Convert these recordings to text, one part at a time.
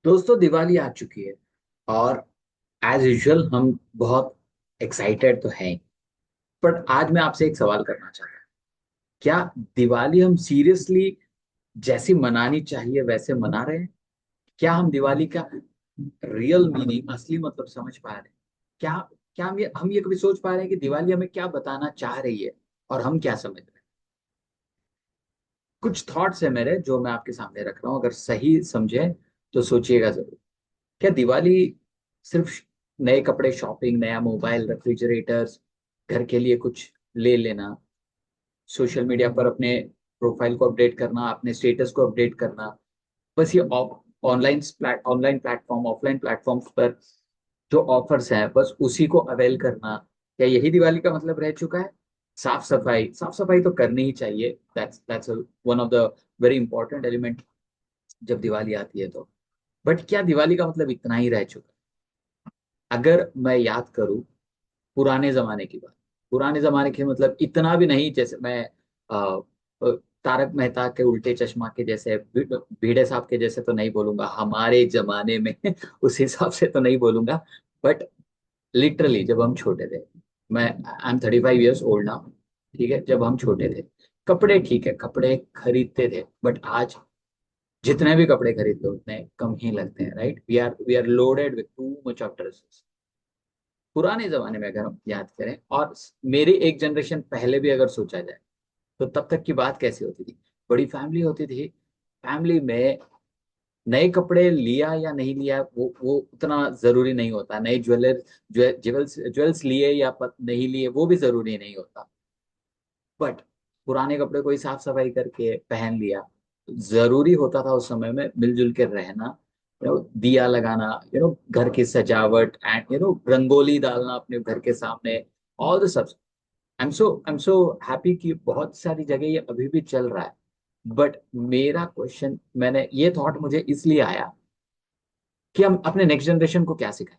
दोस्तों, दिवाली आ चुकी है और एज यूजुअल हम बहुत एक्साइटेड तो हैं। पर आज मैं आपसे एक सवाल करना चाहता हूँ। क्या दिवाली हम सीरियसली जैसी मनानी चाहिए वैसे मना रहे हैं? क्या हम दिवाली का रियल मीनिंग, असली मतलब समझ पा रहे हैं? क्या क्या हम ये कभी सोच पा रहे हैं कि दिवाली हमें क्या बताना चाह रही है और हम क्या समझ रहे हैं? कुछ थॉट्स है मेरे जो मैं आपके सामने रख रहा हूँ, अगर सही समझे तो सोचिएगा जरूर। क्या दिवाली सिर्फ नए कपड़े, शॉपिंग, नया मोबाइल, रेफ्रिजरेटर्स, घर के लिए कुछ ले लेना, सोशल मीडिया पर अपने प्रोफाइल को अपडेट करना, अपने स्टेटस को अपडेट करना, बस ये ऑनलाइन प्लेटफॉर्म, ऑफलाइन प्लेटफॉर्म्स पर जो ऑफर्स हैं बस उसी को अवेल करना, क्या यही दिवाली का मतलब रह चुका है? साफ सफाई तो करनी ही चाहिए। That's one of the very important element जब दिवाली आती है तो। बट क्या दिवाली का मतलब इतना ही रह चुका है? अगर मैं याद करूं पुराने जमाने की बात, पुराने जमाने के मतलब इतना भी नहीं, जैसे मैं तारक मेहता के उल्टे चश्मा के जैसे, भिड़े साहब के जैसे तो नहीं बोलूंगा हमारे जमाने में उस हिसाब से तो नहीं बोलूंगा। बट लिटरली जब हम छोटे थे, मैं I am 35 years old now, ठीक है, जब हम छोटे थे, कपड़े ठीक है, कपड़े खरीदते थे, बट आज जितने भी कपड़े खरीदते हो उतने कम ही लगते हैं, right? We are loaded with too much of dresses. पुराने जमाने में अगर हम याद करें, और मेरी एक जनरेशन पहले भी अगर सोचा जाए, तो तब तक की बात कैसी होती थी? बड़ी फैमिली होती थी। फैमिली में नए कपड़े लिया या नहीं लिया वो उतना जरूरी नहीं होता। नए ज्वेल्स ज्वेल्स लिए या नहीं लिए वो भी जरूरी नहीं होता। बट पुराने कपड़े को ही साफ सफाई करके पहन लिया। जरूरी होता था उस समय में मिलजुल के रहना, दिया लगाना, घर की सजावट, एंड रंगोली डालना अपने घर के सामने, all the sub. I am so happy कि बहुत सारी जगह ये अभी भी चल रहा है। बट मेरा क्वेश्चन, मैंने ये थॉट मुझे इसलिए आया कि हम अपने नेक्स्ट जनरेशन को क्या सिखाएं?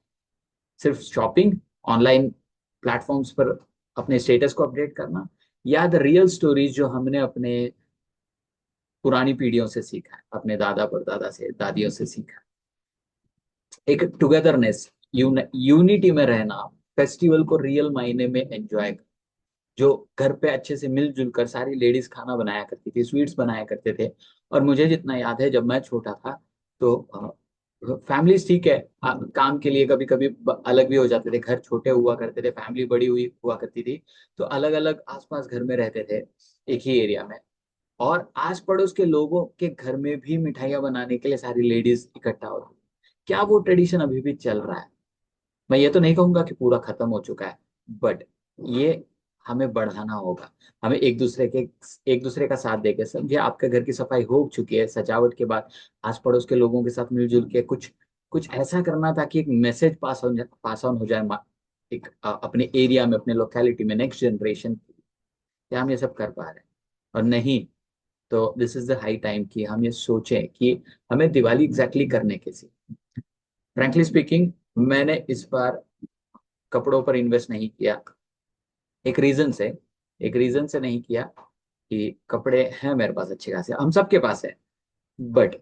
सिर्फ शॉपिंग, ऑनलाइन प्लेटफॉर्म्स पर अपने स्टेटस को अपडेट करना, या द रियल स्टोरीज जो हमने अपने पुरानी पीढ़ियों से सीखा है, अपने दादा परदादा से, दादियों से सीखा है? एक टुगेदरनेस, यूनिटी में रहना, फेस्टिवल को रियल मायने में एंजॉय, जो घर पे अच्छे से मिलजुल कर सारी लेडीज खाना बनाया करती थी, स्वीट्स बनाया करते थे। और मुझे जितना याद है जब मैं छोटा था, तो फैमिलीज ठीक है, काम के लिए कभी कभी अलग भी हो जाते थे, घर छोटे हुआ करते थे, फैमिली बड़ी हुई हुआ करती थी, तो अलग अलग आसपास घर में रहते थे, एक ही एरिया में। और आस पड़ोस के लोगों के घर में भी मिठाइयाँ बनाने के लिए सारी लेडीज इकट्ठा होती। क्या वो ट्रेडिशन अभी भी चल रहा है? मैं ये तो नहीं कहूंगा कि पूरा खत्म हो चुका है, बट ये हमें बढ़ाना होगा। हमें एक दूसरे का साथ देके, समझिए आपके घर की सफाई हो चुकी है, सजावट के बाद आस पड़ोस के लोगों के साथ मिलजुल के कुछ कुछ ऐसा करना ताकि एक मैसेज पास ऑन हो जाए, एक अपने एरिया में, अपने लोकेलिटी में, नेक्स्ट जनरेशन। क्या हम ये सब कर पा रहे हैं? और नहीं तो this is the high time कि हम ये सोचें कि हमें दिवाली एग्जैक्टली करने कैसी। फ्रैंकली स्पीकिंग, मैंने इस बार कपड़ों पर इन्वेस्ट नहीं किया। एक रीजन से एक रीजन से नहीं किया कि कपड़े हैं मेरे पास अच्छे खासे, हम सबके पास है। बट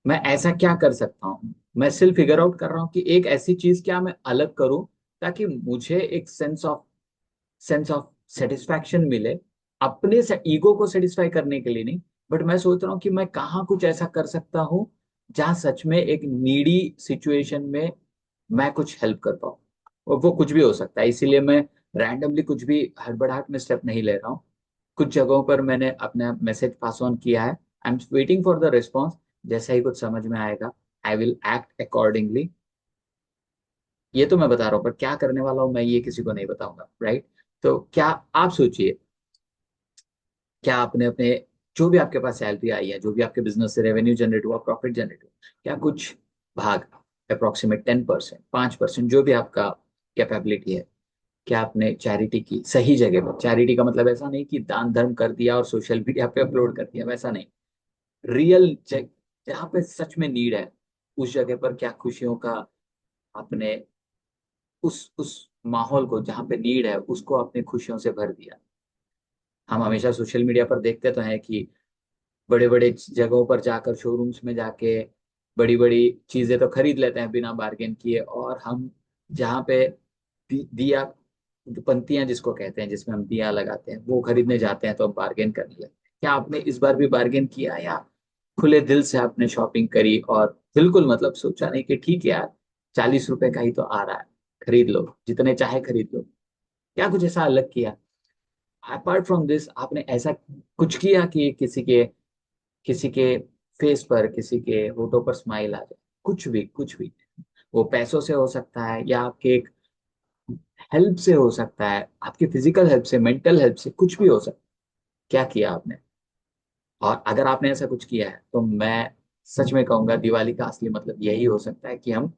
मैं ऐसा क्या कर सकता हूँ? मैं सिर्फ फिगर आउट कर रहा हूँ कि एक ऐसी चीज क्या मैं अलग करूं ताकि मुझे एक सेंस ऑफ सेटिस्फैक्शन मिले, अपने से ईगो को सेटिस्फाई करने के लिए नहीं। बट मैं सोच रहा हूँ कि मैं कहाँ कुछ ऐसा कर सकता हूँ जहाँ सच में एक नीडी सिचुएशन में मैं कुछ हेल्प कर पाऊँ। और वो कुछ भी हो सकता है, इसीलिए मैं रैंडमली कुछ भी हड़बड़ाहट में स्टेप नहीं ले रहा हूँ। कुछ जगहों पर मैंने अपना मैसेज पास ऑन किया है। I am waiting for the response. जैसा ही कुछ समझ में आएगा, आई विल एक्ट अकॉर्डिंगली। ये तो मैं बता रहा हूँ, पर क्या करने वाला हूँ मैं ये किसी को नहीं बताऊंगा, राइट? तो क्या आप सोचिए, क्या आपने अपने, जो भी आपके पास सैलरी आई है, जो भी आपके बिजनेस से रेवेन्यू जनरेट हुआ, प्रॉफिट जनरेट हुआ, क्या कुछ भाग, अप्रोक्सीमेट 10%, 5%, जो भी आपका कैपेबिलिटी है, क्या आपने चैरिटी की सही जगह पर? चैरिटी का मतलब ऐसा नहीं कि दान धर्म कर दिया और सोशल मीडिया पे अपलोड कर दिया, वैसा नहीं। रियल जहाँ पे सच में नीड है, उस जगह पर क्या खुशियों का आपने, उस माहौल को जहाँ पे नीड है उसको अपने खुशियों से भर दिया? हम हमेशा सोशल मीडिया पर देखते तो हैं कि बड़े बड़े जगहों पर जाकर, शोरूम्स में जाके बड़ी बड़ी चीजें तो खरीद लेते हैं बिना बार्गेन किए, और हम जहाँ पे दिया, जो पंक्तियां जिसको कहते हैं, जिसमें हम दिया लगाते हैं, वो खरीदने जाते हैं तो हम बार्गेन करने लगते हैं। क्या आपने इस बार भी बार्गेन किया, या खुले दिल से आपने शॉपिंग करी और बिल्कुल मतलब सोचा नहीं कि ठीक है यार, 40 रुपए का ही तो आ रहा है, खरीद लो, जितने चाहे खरीद लो? क्या कुछ ऐसा अलग किया? अपार्ट फ्रॉम दिस, आपने ऐसा कुछ किया कि किसी के फेस पर, किसी के होठों पर स्माइल आ जाए? कुछ भी, कुछ भी। वो पैसों से हो सकता है, या आपके एक हेल्प से हो सकता है, आपकी फिजिकल हेल्प से, मेंटल हेल्प से, कुछ भी हो सकता है। क्या किया आपने? और अगर आपने ऐसा कुछ किया है तो मैं सच में कहूंगा, दिवाली का असली मतलब यही हो सकता है कि हम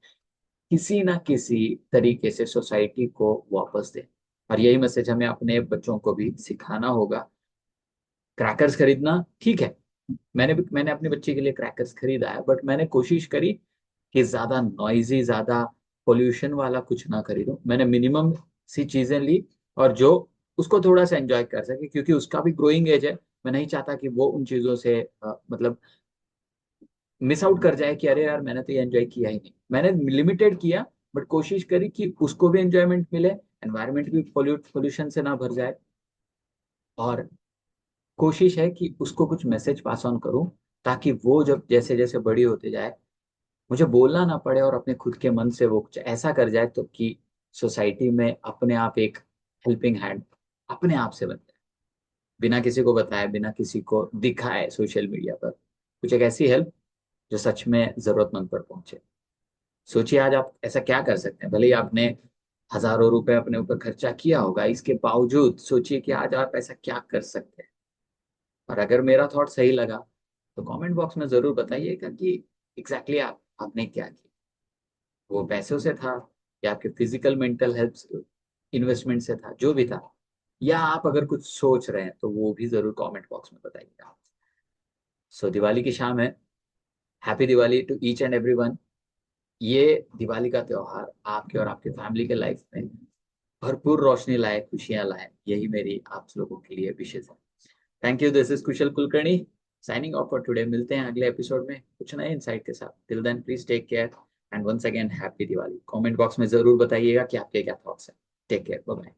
किसी ना किसी तरीके से सोसाइटी को वापस दें। और यही मैसेज हमें अपने बच्चों को भी सिखाना होगा। क्रैकर्स खरीदना ठीक है, मैंने अपने बच्चे के लिए क्रैकर्स खरीदा है, बट मैंने कोशिश करी कि ज्यादा नॉइजी, ज्यादा पोल्यूशन वाला कुछ ना खरीदूं। मैंने मिनिमम सी चीजें ली, और जो उसको थोड़ा सा एंजॉय कर सके, क्योंकि उसका भी ग्रोइंग एज है। मैं नहीं चाहता कि वो उन चीजों से मतलब मिस आउट कर जाए कि अरे यार, मैंने तो ये एंजॉय किया ही नहीं। मैंने लिमिटेड किया, बट कोशिश करी कि उसको भी एंजॉयमेंट मिले, एनवायरनमेंट भी पोल्यूशन से ना भर जाए। और कोशिश है कि उसको कुछ मैसेज पास ऑन करूं, ताकि वो जब जैसे जैसे बड़ी होते जाए, मुझे बोलना ना पड़े, और अपने खुद के मन से वो कुछ ऐसा कर जाए तो कि सोसाइटी में अपने आप एक हेल्पिंग हैंड अपने आप से बन जाए, बिना किसी को बताए, बिना किसी को दिखाए सोशल मीडिया पर। कुछ एक ऐसी हेल्प जो सच में जरूरतमंद पर पहुंचे। सोचिए आज आप ऐसा क्या कर सकते हैं। भले ही आपने हजारों रुपए अपने ऊपर खर्चा किया होगा, इसके बावजूद सोचिए कि आज आप ऐसा क्या कर सकते हैं। और अगर मेरा थॉट सही लगा तो कमेंट बॉक्स में जरूर बताइएगा कि एग्जैक्टली आपने क्या किया। वो पैसों से था, या आपके फिजिकल मेंटल हेल्थ इन्वेस्टमेंट से था, जो भी था। या आप अगर कुछ सोच रहे हैं तो वो भी जरूर कमेंट बॉक्स में बताइएगा। सो दिवाली की शाम है। Happy Diwali to each and everyone. ये दिवाली का त्योहार आपके और आपके फैमिली के लाइफ में भरपूर रोशनी लाए, खुशियां लाए, यही मेरी आप लोगों के लिए विशेष है। Thank you, this is Kusal Kulkarni, signing off for today. मिलते हैं अगले एपिसोड में कुछ नए इंसाइट के साथ। Till then please take care, and once again happy Diwali. Comment box में जरूर बताइएगा कि आपके क्या थॉट्स हैं। Take care, bye bye.